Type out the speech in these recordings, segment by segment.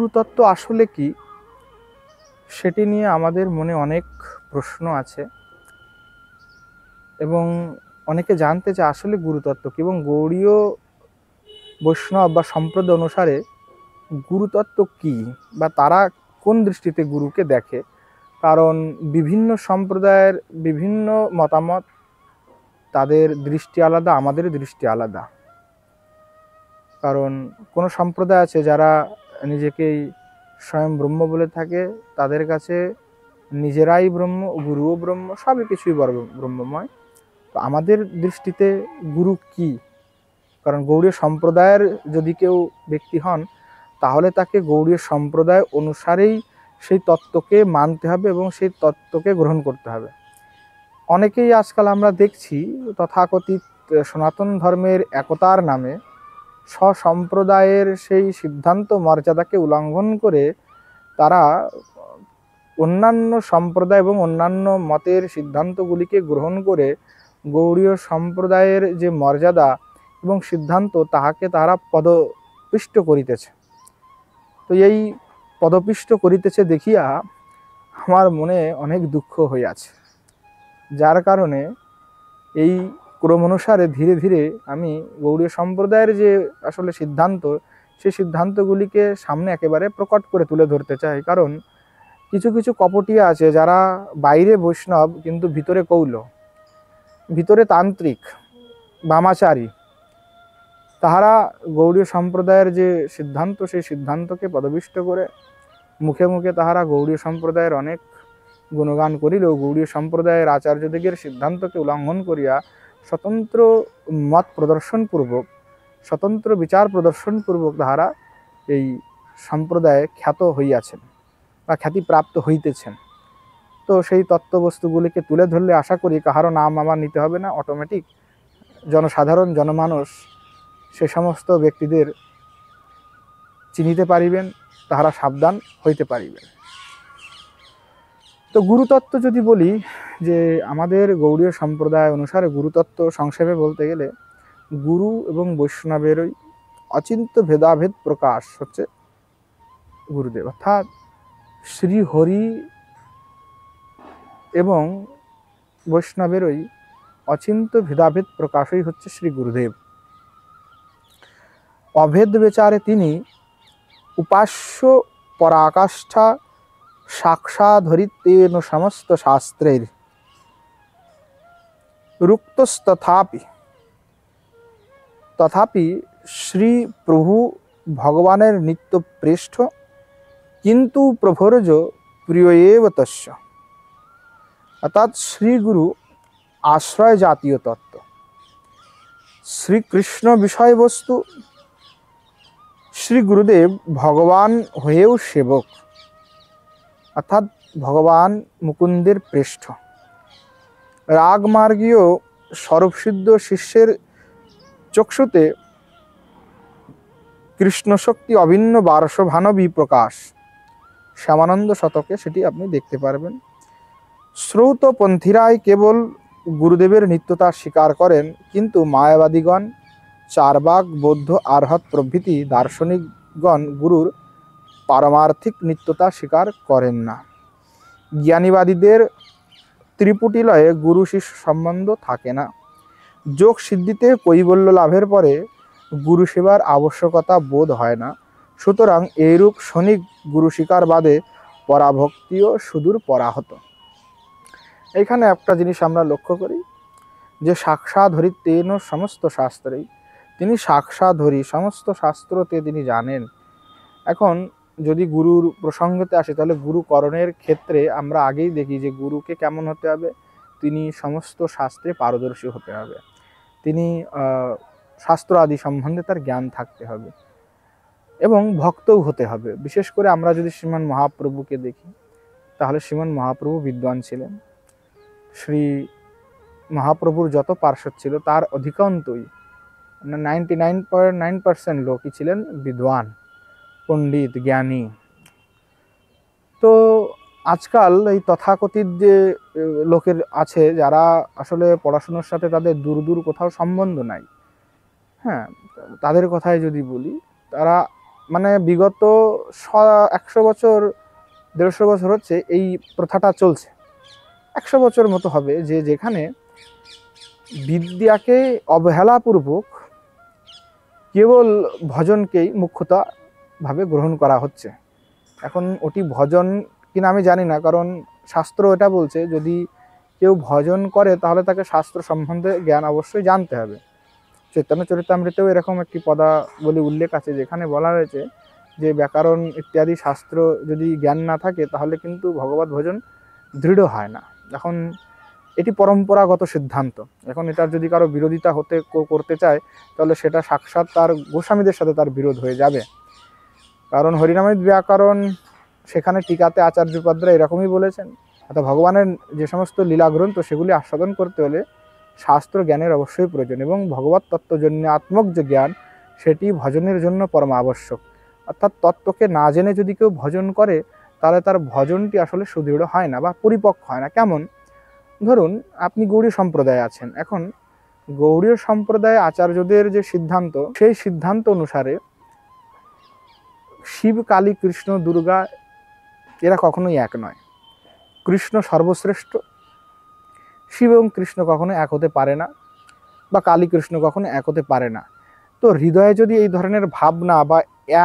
গুরুতত্ত্ব আসলে কি সেটি নিয়ে আমাদের মনে অনেক প্রশ্ন আছে এবং অনেকে জানতে চায় আসলে গুরুতত্ত্ব কি, এবং গৌড়ীয় বৈষ্ণব বা সম্প্রদায় অনুসারে গুরুতত্ত্ব কি বা তারা কোন দৃষ্টিতে গুরুকে দেখে। কারণ বিভিন্ন সম্প্রদায়ের বিভিন্ন মতামত, তাদের দৃষ্টি আলাদা, আমাদের দৃষ্টি আলাদা। কারণ কোনো সম্প্রদায় আছে যারা নিজেকেই স্বয়ং ব্রহ্ম বলে থাকে, তাদের কাছে নিজেরাই ব্রহ্ম, গুরুও ব্রহ্ম, সবই কিছুই ব্রহ্মময়। তো আমাদের দৃষ্টিতে গুরু কি? কারণ গৌড়ীয় সম্প্রদায়ের যদি কেউ ব্যক্তি হন, তাহলে তাকে গৌড়ীয় সম্প্রদায় অনুসারেই সেই তত্ত্বকে মানতে হবে এবং সেই তত্ত্বকে গ্রহণ করতে হবে। অনেকেই আজকাল আমরা দেখছি তথাকথিত সনাতন ধর্মের একতার নামে স্বসম্প্রদায়ের সেই সিদ্ধান্ত মর্যাদাকে উল্লঙ্ঘন করে তারা অন্যান্য সম্প্রদায় এবং অন্যান্য মতের সিদ্ধান্তগুলিকে গ্রহণ করে গৌড়ীয় সম্প্রদায়ের যে মর্যাদা এবং সিদ্ধান্ত তাহাকে তারা পদপিষ্ট করিতেছে। তো এই পদপিষ্ট করিতেছে দেখিয়া আমার মনে অনেক দুঃখ হইয়াছে, যার কারণে এই ক্রম অনুসারে ধীরে ধীরে আমি গৌড়ীয় সম্প্রদায়ের যে আসলে সিদ্ধান্ত, সেই সিদ্ধান্তগুলিকে সামনে একেবারে প্রকট করে তুলে ধরতে চাই। কারণ কিছু কিছু কপটিয়া আছে যারা বাইরে বৈষ্ণব কিন্তু ভিতরে কৌল, ভিতরে তান্ত্রিক, বামাচারী। তাহারা গৌড়ীয় সম্প্রদায়ের যে সিদ্ধান্ত, সেই সিদ্ধান্তকে পদপিষ্ট করে মুখে মুখে তাহারা গৌড়ীয় সম্প্রদায়ের অনেক গুণগান করিলেও গৌড়ীয় সম্প্রদায়ের আচার্যদিগের সিদ্ধান্তকে উল্লঙ্ঘন করিয়া স্বতন্ত্র মত প্রদর্শনপূর্বক, স্বতন্ত্র বিচার প্রদর্শনপূর্বক তাহারা এই সম্প্রদায়ে খ্যাত হইয়াছেন বা খ্যাতিপ্রাপ্ত হইতেছেন। তো সেই তত্ত্ববস্তুগুলিকে তুলে ধরলে আশা করি কাহারও নাম আমার নিতে হবে না, অটোমেটিক জনসাধারণ জনমানুষ সে সমস্ত ব্যক্তিদের চিনিতে পারিবেন, তাহারা সাবধান হইতে পারিবেন। তো গুরুতত্ত্ব যদি বলি, যে আমাদের গৌড়ীয় সম্প্রদায় অনুসারে গুরুতত্ত্ব সংক্ষেপে বলতে গেলে গুরু এবং বৈষ্ণবেরই অচিন্ত্য ভেদাভেদ প্রকাশ হচ্ছে গুরুদেব, অর্থাৎ শ্রীহরি এবং বৈষ্ণবেরই অচিন্ত্য ভেদাভেদ প্রকাশই হচ্ছে শ্রী গুরুদেব। অভেদ বিচারে তিনি উপাস্য পরাকাষ্ঠা সাক্ষাধরিতেন সমস্ত শাস্ত্রের রুক্তস্তথাপি তথাপি শ্রী প্রভু ভগবানের নিত্য প্রেষ্ঠ, কিন্তু প্রভুর্য প্রিয়এব তস্য। অর্থাৎ শ্রীগুরু আশ্রয় জাতীয় তত্ত্ব, শ্রীকৃষ্ণ বিষয়বস্তু, শ্রী গুরুদেব ভগবান হয়েও সেবক, অর্থাৎ ভগবান মুকুন্দের পৃষ্ঠ। রাগমার্গীয় স্বরূপসিদ্ধ শিষ্যের চক্ষুতে কৃষ্ণশক্তি অভিন্ন বারসভানবী প্রকাশ। শ্যামানন্দ শতকে সেটি আপনি দেখতে পারবেন। শ্রৌতপন্থীরাই কেবল গুরুদেবের নিত্যতা স্বীকার করেন, কিন্তু মায়াবাদীগণ, চারবাক, বৌদ্ধ, আরহত প্রভৃতি দার্শনিকগণ গুরুর পারমার্থিক নিত্যতা স্বীকার করেন না। জ্ঞানীবাদীদের ত্রিপুটিলয়ে গুরু শিষ্য সম্বন্ধ থাকে না। যোগ সিদ্ধিতে কৈবল্য লাভের পরে গুরু সেবার আবশ্যকতা বোধ হয় না। সুতরাং এইরূপ শনিক গুরু স্বীকার বাদে পরাভক্তিও সুদূর পরাহত। এইখানে একটা জিনিস আমরা লক্ষ্য করি, যে সাক্ষাধরিতেন সমস্ত শাস্ত্রেই, তিনি সাক্ষাধরি, সমস্ত শাস্ত্রতে তিনি জানেন। এখন যদি গুরুর প্রসঙ্গতে আসে, তাহলে গুরুকরণের ক্ষেত্রে আমরা আগেই দেখি যে গুরুকে কেমন হতে হবে, তিনি সমস্ত শাস্ত্রে পারদর্শী হতে হবে, তিনি শাস্ত্র আদি সম্বন্ধে তার জ্ঞান থাকতে হবে এবং ভক্তও হতে হবে। বিশেষ করে আমরা যদি শ্রীমান মহাপ্রভুকে দেখি, তাহলে শ্রীমান মহাপ্রভু বিদ্বান ছিলেন। শ্রী মহাপ্রভুর যত পার্শ্বদ ছিল তার অধিকাংশই 99.9% লোকই ছিলেন বিদ্বান, পণ্ডিত, জ্ঞানী। তো আজকাল এই তথাকথিত যে লোকের আছে যারা আসলে পড়াশোনার সাথে তাদের দূর দূর কোথাও সম্বন্ধ নাই, হ্যাঁ, তাদের কথাই যদি বলি, তারা মানে বিগত 100 বছর 150 বছর হচ্ছে এই প্রথাটা চলছে। 100 বছর মতো হবে যে যেখানে বিদ্যাকে অবহেলাপূর্বক কেবল ভজনকেই মুখ্যতা ভাবে গ্রহণ করা হচ্ছে। এখন ওটি ভজন কিনা আমি জানি না, কারণ শাস্ত্র এটা বলছে যদি কেউ ভজন করে তাহলে তাকে শাস্ত্র সম্বন্ধে জ্ঞান অবশ্যই জানতে হবে। চৈতন্য চরিতামৃতেও এরকম একটি পদাবলী উল্লেখ আছে যেখানে বলা হয়েছে যে ব্যাকরণ ইত্যাদি শাস্ত্র যদি জ্ঞান না থাকে তাহলে কিন্তু ভগবত ভজন দৃঢ় হয় না। এখন এটি পরম্পরাগত সিদ্ধান্ত। এখন এটার যদি কারো বিরোধিতা করতে চায় তাহলে সেটা সাক্ষাৎ তার গোস্বামীদের সাথে তার বিরোধ হয়ে যাবে। কারণ হরিনামিত ব্যাকরণ সেখানে টিকাতে আচার্যপাদরা এরকমই বলেছেন, অর্থাৎ ভগবানের যে সমস্ত লীলাগ্রন্থ সেগুলি আস্বাদন করতে হলে শাস্ত্র জ্ঞানের অবশ্যই প্রয়োজন, এবং ভগবত তত্ত্বজন্যাত্মক যে জ্ঞান সেটি ভজনের জন্য পরম আবশ্যক। অর্থাৎ তত্ত্বকে না জেনে যদি কেউ ভজন করে তাহলে তার ভজনটি আসলে সুদৃঢ় হয় না বা পরিপক্ক হয় না। কেমন, ধরুন আপনি গৌড়ীয় সম্প্রদায়ে আছেন, এখন গৌড়ীয় সম্প্রদায়ে আচার্যদের যে সিদ্ধান্ত সেই সিদ্ধান্ত অনুসারে শিব, কালী, কৃষ্ণ, দুর্গা এরা কখনোই এক নয়। কৃষ্ণ সর্বশ্রেষ্ঠ, শিব এবং কৃষ্ণ কখনো এক হতে পারে না, বা কালী কৃষ্ণ কখনো এক হতে পারে না। তো হৃদয়ে যদি এই ধরনের ভাবনা বা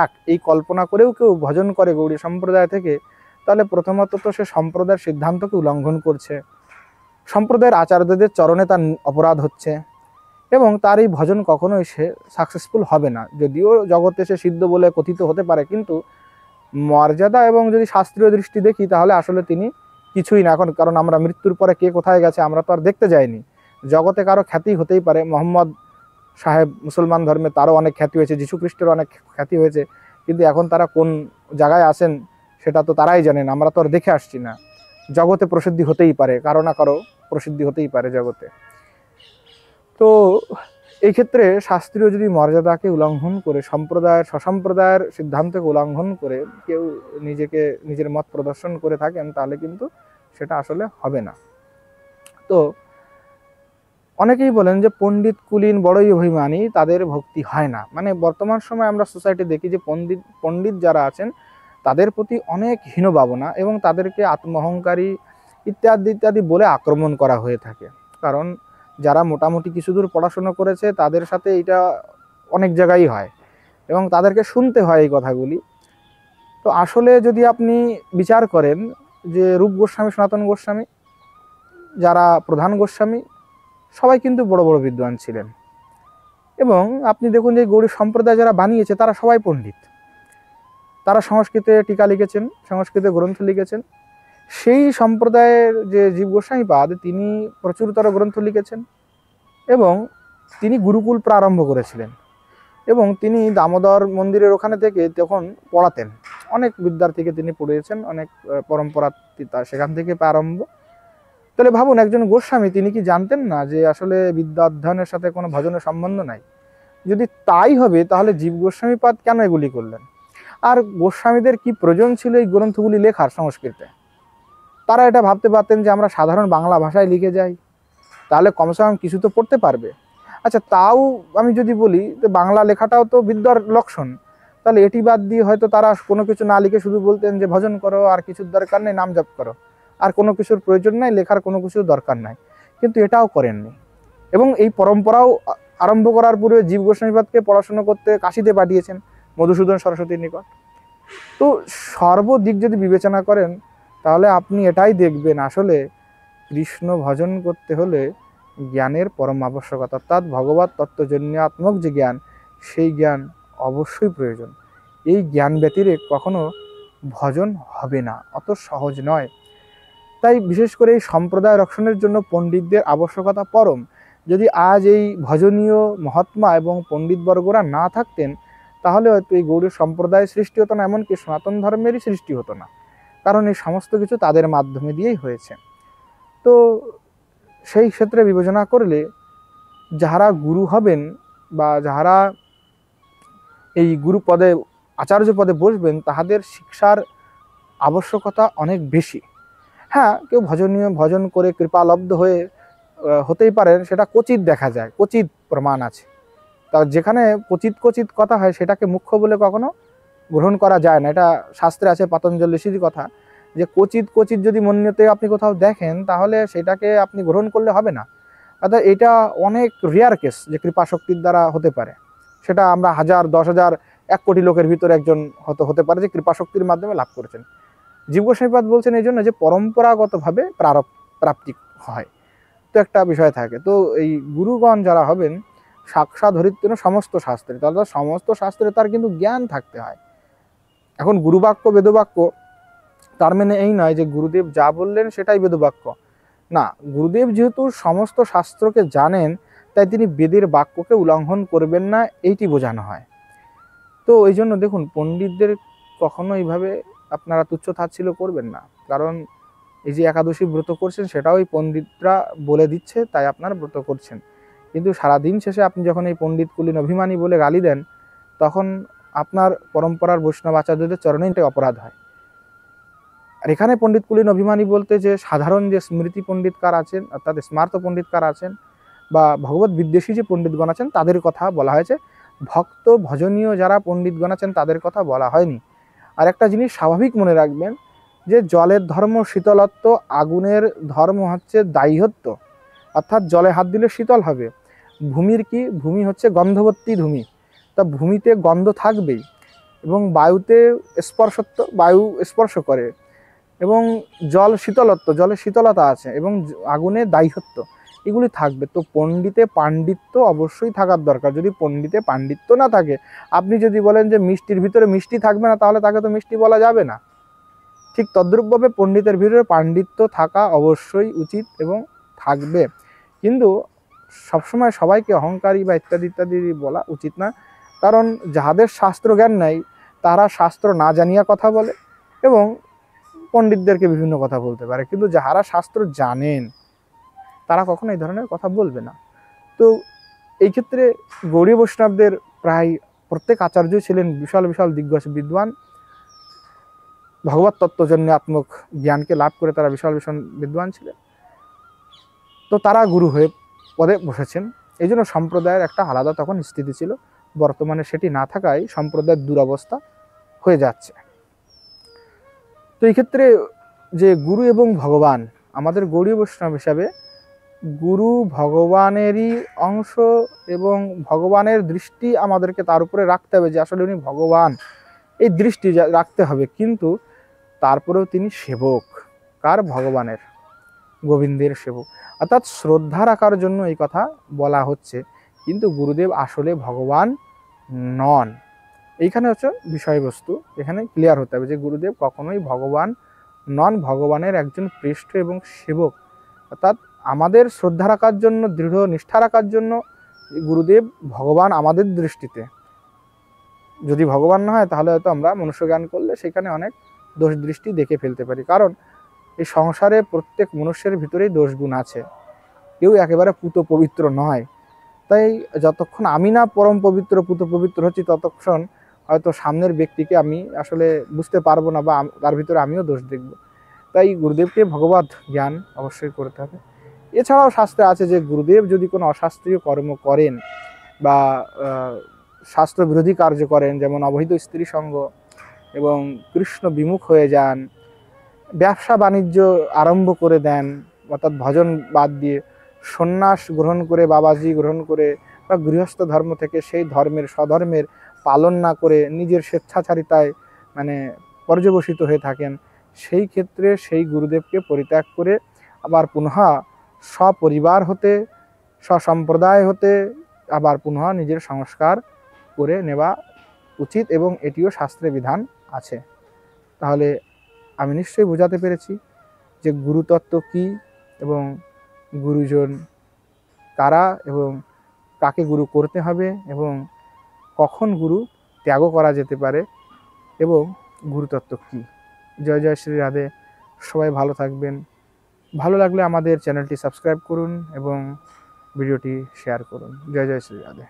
এক এই কল্পনা করেও কেউ ভজন করে গৌড়ীয় সম্প্রদায় থেকে, তাহলে প্রথমত তো সে সম্প্রদায়ের সিদ্ধান্তকে উল্লঙ্ঘন করছে, সম্প্রদায়ের আচার্যদের চরণে তার অপরাধ হচ্ছে, এবং তার এই ভজন কখনোই সে সাকসেসফুল হবে না। যদিও জগতে সে সিদ্ধ বলে কথিত হতে পারে, কিন্তু মর্যাদা এবং যদি শাস্ত্রীয় দৃষ্টি দেখি তাহলে আসলে তিনি কিছুই না। এখন কারণ আমরা মৃত্যুর পরে কে কোথায় গেছে আমরা তো আর দেখতে যাইনি। জগতে কারো খ্যাতি হতেই পারে, মোহাম্মদ সাহেব মুসলমান ধর্মে তারও অনেক খ্যাতি হয়েছে, যীশু খ্রিস্টের অনেক খ্যাতি হয়েছে, কিন্তু এখন তারা কোন জায়গায় আছেন সেটা তো তারাই জানেন, আমরা তো আর দেখে আসছি না। জগতে প্রসিদ্ধি হতেই পারে, কারো না কারো প্রসিদ্ধি হতেই পারে জগতে। তো এই ক্ষেত্রে শাস্ত্রীয় যদি মর্যাদাকে উল্লঙ্ঘন করে স্বসম্প্রদায়ের সিদ্ধান্তকে উল্লঙ্ঘন করে কেউ নিজের মত প্রদর্শন করে থাকেন তাহলে কিন্তু সেটা আসলে হবে না। তো অনেকেই বলেন যে পণ্ডিত কুলীন বড়ই অভিমানী, তাদের ভক্তি হয় না। মানে বর্তমান সময় আমরা সোসাইটি দেখি যে পণ্ডিত যারা আছেন তাদের প্রতি অনেক হীন ভাবনা এবং তাদেরকে আত্মঅহংকারী ইত্যাদি ইত্যাদি বলে আক্রমণ করা হয়ে থাকে। কারণ যারা মোটামুটি কিছু দূর পড়াশোনা করেছে তাদের সাথে এটা অনেক জায়গায় হয় এবং তাদেরকে শুনতে হয় এই কথাগুলি। তো আসলে যদি আপনি বিচার করেন যে রূপ গোস্বামী, সনাতন গোস্বামী, যারা প্রধান গোস্বামী, সবাই কিন্তু বড় বড় বিদ্বান ছিলেন। এবং আপনি দেখুন যে গৌড়ী সম্প্রদায় যারা বানিয়েছে তারা সবাই পণ্ডিত, তারা সংস্কৃতে টিকা লিখেছেন, সংস্কৃতে গ্রন্থ লিখেছেন। সেই সম্প্রদায়ের যে জীব গোস্বামীপাদ তিনি প্রচুরতর গ্রন্থ লিখেছেন এবং তিনি গুরুকুল প্রারম্ভ করেছিলেন, এবং তিনি দামোদর মন্দিরের ওখানে থেকে তখন পড়াতেন, অনেক বিদ্যার্থীকে তিনি পড়িয়েছেন, অনেক পরম্পরা সেখান থেকে প্রারম্ভ। তাহলে ভাবুন একজন গোস্বামী তিনি কি জানতেন না যে আসলে বিদ্যা অধ্যয়নের সাথে কোনো ভজনের সম্বন্ধ নাই? যদি তাই হবে তাহলে জীব গোস্বামীপাদ কেন এগুলি করলেন? আর গোস্বামীদের কি প্রয়োজন ছিল এই গ্রন্থগুলি লেখার সংস্কৃতে? তারা এটা ভাবতে পারতেন যে আমরা সাধারণ বাংলা ভাষায় লিখে যাই, তাহলে কমসে কম কিছু তো পড়তে পারবে। আচ্ছা, তাও আমি যদি বলি যে বাংলা লেখাটাও তো বিদ্যার লক্ষণ, তাহলে এটি বাদ দিয়ে হয়তো তারা কোনো কিছু না লিখে শুধু বলতেন যে ভজন করো, আর কিছুর দরকার নেই, নাম জপ করো, আর কোনো কিছুর প্রয়োজন নাই, লেখার কোনো কিছুর দরকার নাই। কিন্তু এটাও করেননি, এবং এই পরম্পরাও আরম্ভ করার পূর্বে জীব গোস্বামীপাদকে পড়াশোনা করতে কাশীতে পাঠিয়েছেন মধুসূদন সরস্বতীর নিকট। তো সর্বদিক যদি বিবেচনা করেন তাহলে আপনি এটাই দেখবেন আসলে কৃষ্ণ ভজন করতে হলে জ্ঞানের পরম আবশ্যকতা, অর্থাৎ ভগবত তত্ত্বজন্যাত্মক যে জ্ঞান সেই জ্ঞান অবশ্যই প্রয়োজন। এই জ্ঞান ব্যতিরেক কখনো ভজন হবে না, অত সহজ নয়। তাই বিশেষ করে এই সম্প্রদায় রক্ষণের জন্য পণ্ডিতদের আবশ্যকতা পরম। যদি আজ এই ভজনীয় মহাত্মা এবং পণ্ডিতবর্গরা না থাকতেন তাহলে হয়তো এই গৌড়ীয় সম্প্রদায়ের সৃষ্টি হতো না, এমনকি সনাতন ধর্মেরই সৃষ্টি হতো না, কারণ এই সমস্ত কিছু তাদের মাধ্যমে দিয়েই হয়েছে। তো সেই ক্ষেত্রে বিবেচনা করলে যাহারা গুরু হবেন বা যাহারা এই গুরু পদে আচার্য পদে বসবেন তাহাদের শিক্ষার আবশ্যকতা অনেক বেশি। হ্যাঁ, কেউ ভজন করে কৃপালব্ধ হতেই পারেন, সেটা ক্বচিৎ দেখা যায়, ক্বচিৎ প্রমাণ আছে। তা যেখানে ক্বচিৎ কথা হয় সেটাকে মুখ্য বলে কখনো গ্রহণ করা যায় না। এটা শাস্ত্রে আছে, পতঞ্জলি ঋষির কথা, যে কচিত কচিত যদি মন্যতে আপনি কোথাও দেখেন তাহলে সেটাকে আপনি গ্রহণ করলে হবে না। অর্থাৎ এটা অনেক রেয়ার কেস যে কৃপা শক্তির দ্বারা হতে পারে। সেটা আমরা 1000, 10,000, 1 কোটি লোকের ভিতরে একজন হতে পারে যে কৃপা শক্তির মাধ্যমে লাভ করেছেন। জীব গোস্বামীপাদ বলছেন এই জন্য যে পরম্পরাগতভাবে প্রাপ্তি হয়, তো একটা বিষয় থাকে। তো এই গুরুগণ যারা হবেন সাক্ষাৎ হরিত্বেন সমস্ত শাস্ত্রে, তাহলে সমস্ত শাস্ত্রে তার কিন্তু জ্ঞান থাকতে হয়। এখন গুরুবাক্য বেদবাক্য তার মানে এই নয় যে গুরুদেব যা বললেন সেটাই বেদবাক্য না। গুরুদেব যেহেতু সমস্ত শাস্ত্রকে জানেন, তাই তিনি বেদের বাক্যকে উল্লঙ্ঘন করবেন না, এইটি বোঝানো হয়। তো এই জন্য দেখুন, পণ্ডিতদের কখনো এইভাবে আপনারা তুচ্ছ তাচ্ছিল্য করবেন না। কারণ এই যে একাদশী ব্রত করছেন সেটাও এই পণ্ডিতরা বলে দিচ্ছে, তাই আপনারা ব্রত করছেন। কিন্তু সারাদিন শেষে আপনি যখন এই পণ্ডিত কুলীন অভিমানী বলে গালি দেন, তখন আপনার পরম্পরার বৈষ্ণব আচার্যদের চরণে এটা অপরাধ হয়। আর এখানে পণ্ডিত কুলীন অভিমানী বলতে যে সাধারণ যে স্মৃতি পণ্ডিতকার আছেন, অর্থাৎ স্মার্ত পণ্ডিতকার আছেন বা ভগবত বিদ্বেষী যে পণ্ডিতগণ আছেন তাদের কথা বলা হয়েছে। ভক্ত ভজনীয় যারা পণ্ডিতগণ আছেন তাদের কথা বলা হয়নি। আর একটা জিনিস স্বাভাবিক মনে রাখবেন, যে জলের ধর্ম শীতলত্ব, আগুনের ধর্ম হচ্ছে দাহ্যত্ব, অর্থাৎ জলে হাত দিলে শীতল হবে। ভূমির কি, ভূমি হচ্ছে গন্ধবর্তী ভূমি, তা ভূমিতে গন্ধ থাকবেই, এবং বায়ুতে স্পর্শত্ব, বায়ু স্পর্শ করে, এবং জল শীতলত্ব, জলে শীতলতা আছে, এবং আগুনে দাহ্যত্ব, এগুলি থাকবে। তো পণ্ডিতে পাণ্ডিত্য অবশ্যই থাকার দরকার। যদি পণ্ডিতে পাণ্ডিত্য না থাকে, আপনি যদি বলেন যে মিষ্টির ভিতরে মিষ্টি থাকবে না, তাহলে তাকে তো মিষ্টি বলা যাবে না। ঠিক তদ্রূপভাবে পণ্ডিতের ভিতরে পাণ্ডিত্য থাকা অবশ্যই উচিত এবং থাকবে। কিন্তু সবসময় সবাইকে অহংকারী বা ইত্যাদি ইত্যাদি বলা উচিত না। কারণ যাহাদের শাস্ত্র জ্ঞান নাই তারা শাস্ত্র না জানিয়া কথা বলে এবং পণ্ডিতদেরকে বিভিন্ন কথা বলতে পারে, কিন্তু যাহারা শাস্ত্র জানেন তারা কখনো এই ধরনের কথা বলবে না। তো এই ক্ষেত্রে গৌড়ীয় বৈষ্ণবদের প্রায় প্রত্যেক আচার্য ছিলেন বিশাল বিশাল দিগ্গজ বিদ্বান, ভগবত তত্ত্বজন্যাত্মক জ্ঞানকে লাভ করে তারা বিশাল বিশাল বিদ্বান ছিলেন। তো তারা গুরু হয়ে পদে বসেছেন। এই জন্য সম্প্রদায়ের একটা আলাদা তখন স্থিতি ছিল। বর্তমানে সেটি না থাকায় সম্প্রদায়ের দুরবস্থা হয়ে যাচ্ছে। তো এই ক্ষেত্রে যে গুরু এবং ভগবান, আমাদের গৌড়ীয় বৈষ্ণব হিসাবে গুরু ভগবানেরই অংশ, এবং ভগবানের দৃষ্টি আমাদেরকে তার উপরে রাখতে হবে যে আসলে উনি ভগবান, এই দৃষ্টি রাখতে হবে। কিন্তু তারপরেও তিনি সেবক, কার? ভগবানের, গোবিন্দের সেবক, অর্থাৎ শ্রদ্ধা রাখার জন্য এই কথা বলা হচ্ছে। কিন্তু গুরুদেব আসলে ভগবান নন। এইখানে হচ্ছে বিষয়বস্তু, এখানে ক্লিয়ার হতে হবে যে গুরুদেব কখনোই ভগবান নন, ভগবানের একজন পৃষ্ঠ এবং সেবক। অর্থাৎ আমাদের শ্রদ্ধা রাখার জন্য, দৃঢ় নিষ্ঠা রাখার জন্য গুরুদেব ভগবান আমাদের দৃষ্টিতে। যদি ভগবান না হয় তাহলে হয়তো আমরা মনুষ্য জ্ঞান করলে সেখানে অনেক দোষ দৃষ্টি দেখে ফেলতে পারি। কারণ এই সংসারে প্রত্যেক মনুষ্যের ভিতরেই দোষ গুণ আছে, কেউ একেবারে পুত পবিত্র নয়। তাই যতক্ষণ আমি না পরম পবিত্র পুত পবিত্র হচ্ছি, ততক্ষণ হয়তো সামনের ব্যক্তিকে আমি আসলে বুঝতে পারবো না, বা তার ভিতরে আমিও দোষ দেখব। তাই গুরুদেবকে ভগবত জ্ঞান অবশ্যই করতে হবে। এছাড়াও শাস্ত্রে আছে যে গুরুদেব যদি কোনো অশাস্ত্রীয় কর্ম করেন বা শাস্ত্র বিরোধী কার্য করেন, যেমন অবৈধ স্ত্রী সঙ্গ এবং কৃষ্ণ বিমুখ হয়ে যান, ব্যবসা বাণিজ্য আরম্ভ করে দেন, অর্থাৎ ভজন বাদ দিয়ে সন্ন্যাস গ্রহণ করে, বাবাজি গ্রহণ করে, বা গৃহস্থ ধর্ম থেকে সেই ধর্মের স্বধর্মের পালন না করে নিজের স্বেচ্ছাচারিতায় পর্যবসিত হয়ে থাকেন, সেই ক্ষেত্রে সেই গুরুদেবকে পরিত্যাগ করে আবার পুনঃ সপরিবার হতে, স্বসম্প্রদায় হতে আবার পুনঃ নিজের সংস্কার করে নেওয়া উচিত, এবং এটিও শাস্ত্রে বিধান আছে। তাহলে আমি নিশ্চয়ই বোঝাতে পেরেছি যে গুরুতত্ত্ব কী, এবং গুরুজন কারা, এবং কাকে গুরু করতে হবে, এবং কখন গুরু ত্যাগও করা যেতে পারে, এবং গুরুতত্ত্ব কী। জয় জয় শ্রী রাধে। সবাই ভালো থাকবেন। ভালো লাগলে আমাদের চ্যানেলটি সাবস্ক্রাইব করুন এবং ভিডিওটি শেয়ার করুন। জয় জয় শ্রী রাধে।